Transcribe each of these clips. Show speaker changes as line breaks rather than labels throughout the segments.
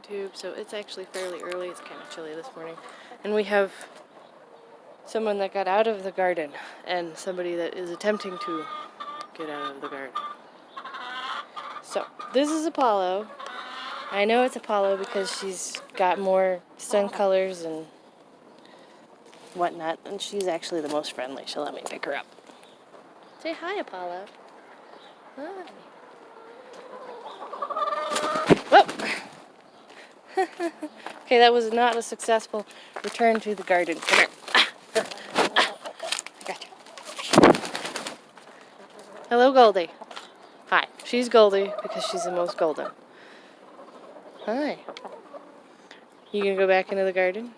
YouTube, so it's actually fairly early. It's kind of chilly this morning. And we have someone that got out of the garden and somebody that is attempting to get out of the garden. So, this is Apollo. I know it's Apollo because she's got more sun colors and whatnot, and she's actually the most friendly. She'll let me pick her up. Say hi, Apollo. Hi. Whoop! Okay, that was not a successful return to the garden. Come here. I got you. Hello, Goldie. Hi. She's Goldie because she's the most golden. Hi. You gonna go back into the garden?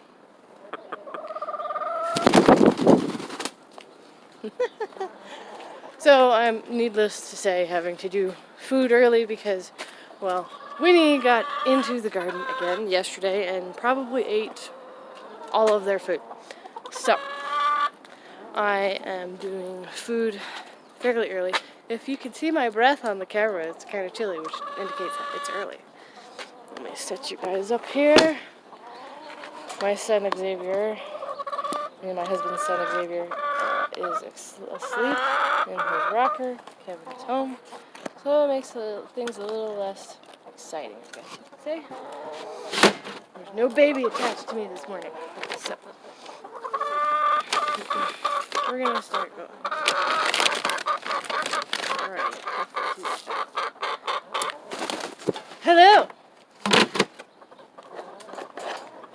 So I'm, needless to say, having to do food early because, well, Winnie got into the garden again yesterday and probably ate all of their food. So I am doing food fairly early. If you can see my breath on the camera, it's kind of chilly, which indicates that it's early. Let me set you guys up here. My son Xavier, and my husband's son Xavier, is asleep in his rocker. Kevin is home. So it makes things a little less exciting, I guess you could say. There's no baby attached to me this morning. So we're going to start going. Alright. Hello!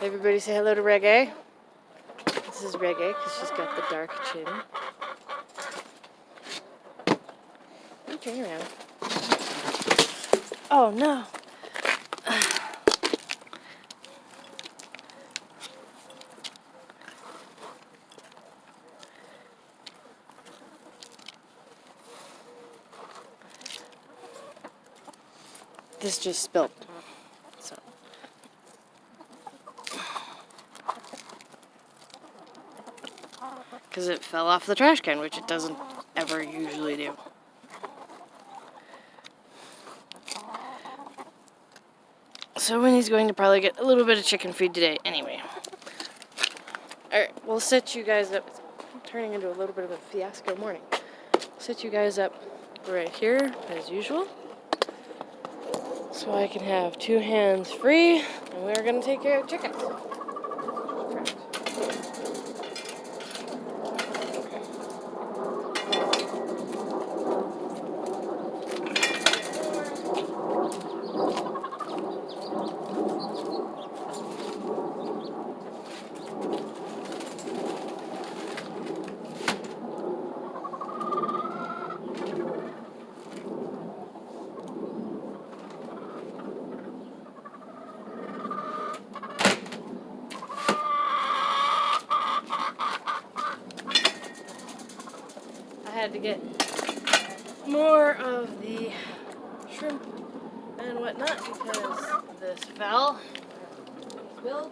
Everybody say hello to Reggae. This is Reggae because she's got the dark chin. Turn around. Oh no. This just spilled. So. Because it fell off the trash can, which it doesn't ever usually do. So Winnie's going to probably get a little bit of chicken feed today anyway. Alright, we'll set you guys up. It's turning into a little bit of a fiasco morning. Set you guys up right here, as usual. So I can have two hands free, and we're going to take care of chickens. I had to get more of the shrimp and whatnot because this fell. Spilled.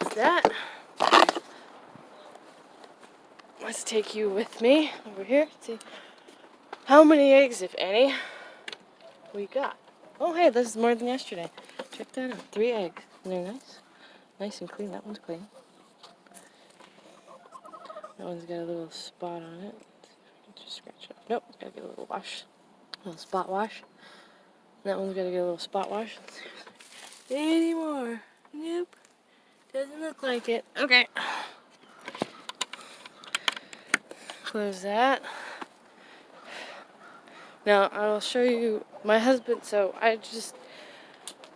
That's that. Let's take you with me over here. See how many eggs, if any, we got. Oh, hey, this is more than yesterday. Check that out. 3 eggs. And they're nice. Nice and clean. That one's clean. That one's got a little spot on it. Just scratch it up. Nope, it's got to get a little wash. A little spot wash. That one's got to get a little spot wash. Any more? Nope. Doesn't look like it. Okay. Close that. Now, I'll show you my husband. So,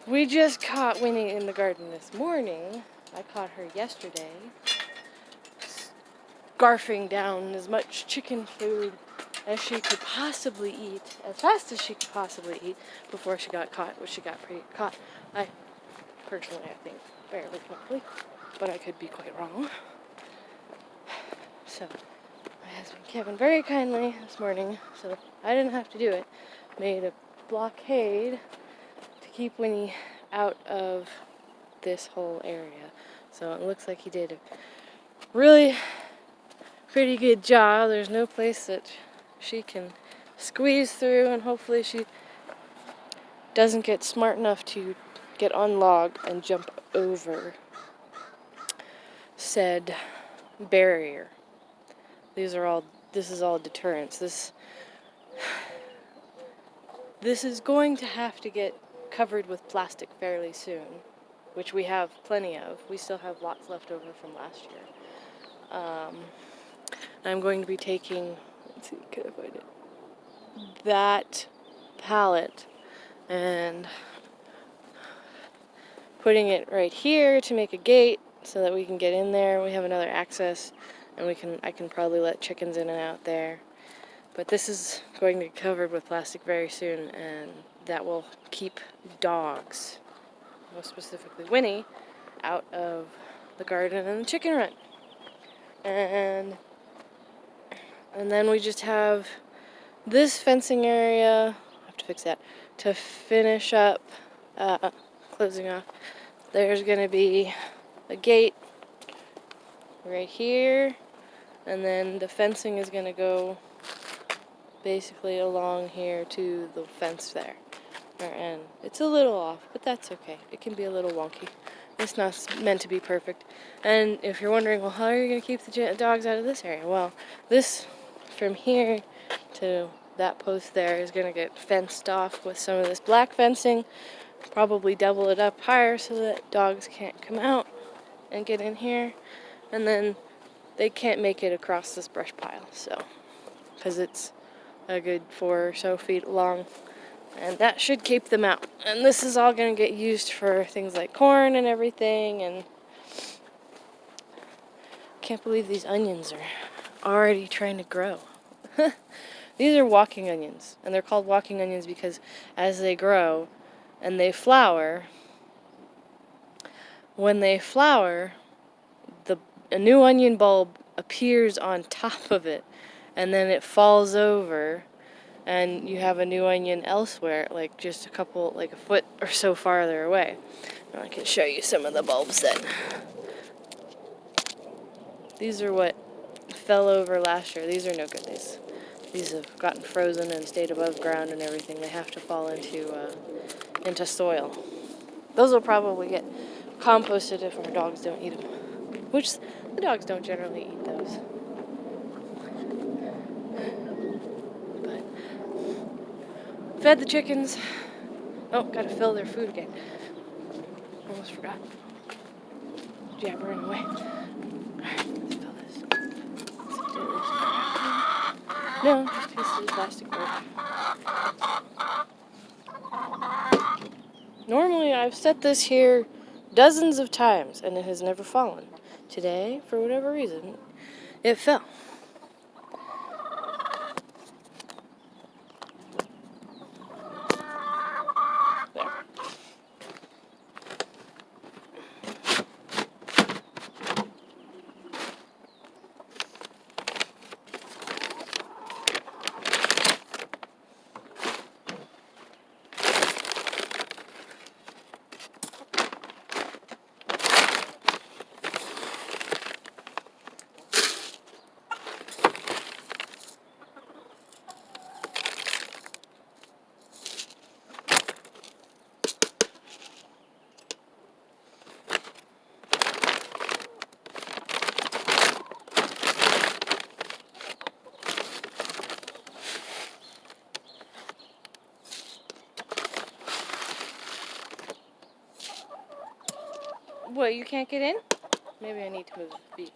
we just caught Winnie in the garden this morning. I caught her yesterday. Scarfing down as much chicken food as she could possibly eat, as fast as she could possibly eat, before she got caught, which she got caught. I think, fairly quickly, but I could be quite wrong. So, my husband Kevin very kindly this morning, so I didn't have to do it, made a blockade to keep Winnie out of this whole area. So it looks like he did a really pretty good job. There's no place that she can squeeze through, and hopefully she doesn't get smart enough to get on log and jump over said barrier. This is all deterrence. This is going to have to get covered with plastic fairly soon, which we have plenty of. We still have lots left over from last year. I'm going to be taking, let's see, can I find it? That pallet and putting it right here to make a gate so that we can get in there. We have another access, and I can probably let chickens in and out there. But this is going to be covered with plastic very soon, and that will keep dogs, most specifically Winnie, out of the garden and the chicken run. And then we just have this fencing area, I have to fix that, to finish up, closing off. There's going to be a gate right here, and then the fencing is going to go basically along here to the fence there. And it's a little off, but that's okay. It can be a little wonky. It's not meant to be perfect. And if you're wondering, well, how are you going to keep the dogs out of this area? Well, this from here to that post there is going to get fenced off with some of this black fencing. Probably double it up higher so that dogs can't come out and get in here. And then they can't make it across this brush pile, so, because it's a good 4 or so feet long. And that should keep them out. And this is all going to get used for things like corn and everything. And can't believe these onions are already trying to grow. These are walking onions. And they're called walking onions because as they grow and they flower, when they flower, a new onion bulb appears on top of it. And then it falls over, and you have a new onion elsewhere, like just a foot or so farther away. And I can show you some of the bulbs then. These are what fell over last year. These are no good. These have gotten frozen and stayed above ground and everything. They have to fall into soil. Those will probably get composted if our dogs don't eat them, which the dogs don't generally eat those. Fed the chickens. Oh, gotta fill their food again. Almost forgot. Jabbering away. Alright, let's fill this. Let's do this. No, just pieces of plastic board. Normally, I've set this here dozens of times, and it has never fallen. Today, for whatever reason, it fell. What, you can't get in? Maybe I need to move the feet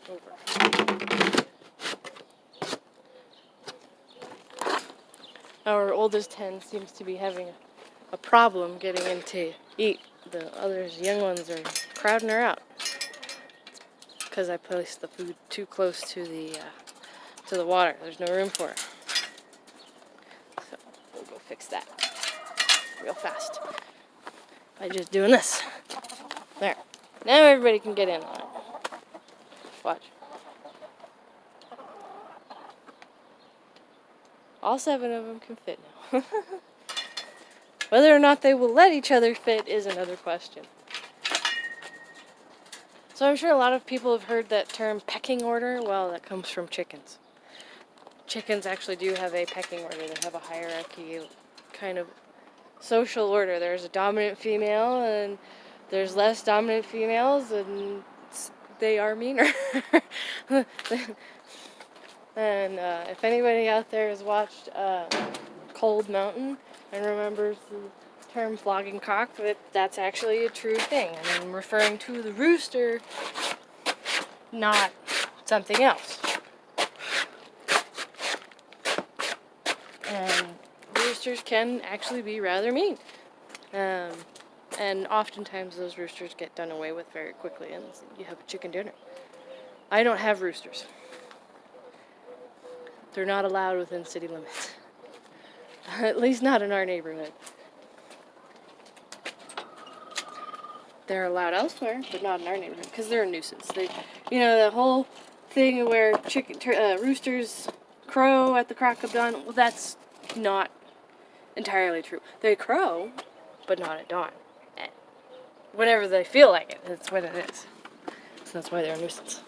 over. Our oldest hen seems to be having a problem getting in to eat. The others, young ones, are crowding her out. Because I placed the food too close to the water. There's no room for it. So we'll go fix that real fast by just doing this. There. Now everybody can get in on it. Watch. All 7 of them can fit now. Whether or not they will let each other fit is another question. So I'm sure a lot of people have heard that term pecking order. Well, that comes from chickens. Chickens actually do have a pecking order. They have a hierarchy, kind of social order. There's a dominant female, and there's less dominant females, and they are meaner. And if anybody out there has watched Cold Mountain and remembers the term flogging cock, that's actually a true thing. And I'm referring to the rooster, not something else. And roosters can actually be rather mean. And oftentimes those roosters get done away with very quickly, and you have a chicken dinner. I don't have roosters. They're not allowed within city limits. At least not in our neighborhood. They're allowed elsewhere, but not in our neighborhood, because they're a nuisance. The whole thing where roosters crow at the crack of dawn, well, that's not entirely true. They crow, but not at dawn. Whenever they feel like it, that's what it is. So that's why they're a nuisance.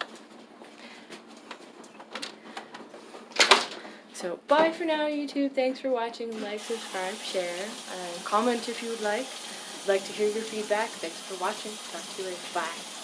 So, bye for now, YouTube. Thanks for watching. Like, subscribe, share, and comment if you would like. I'd like to hear your feedback. Thanks for watching. Talk to you later. Bye.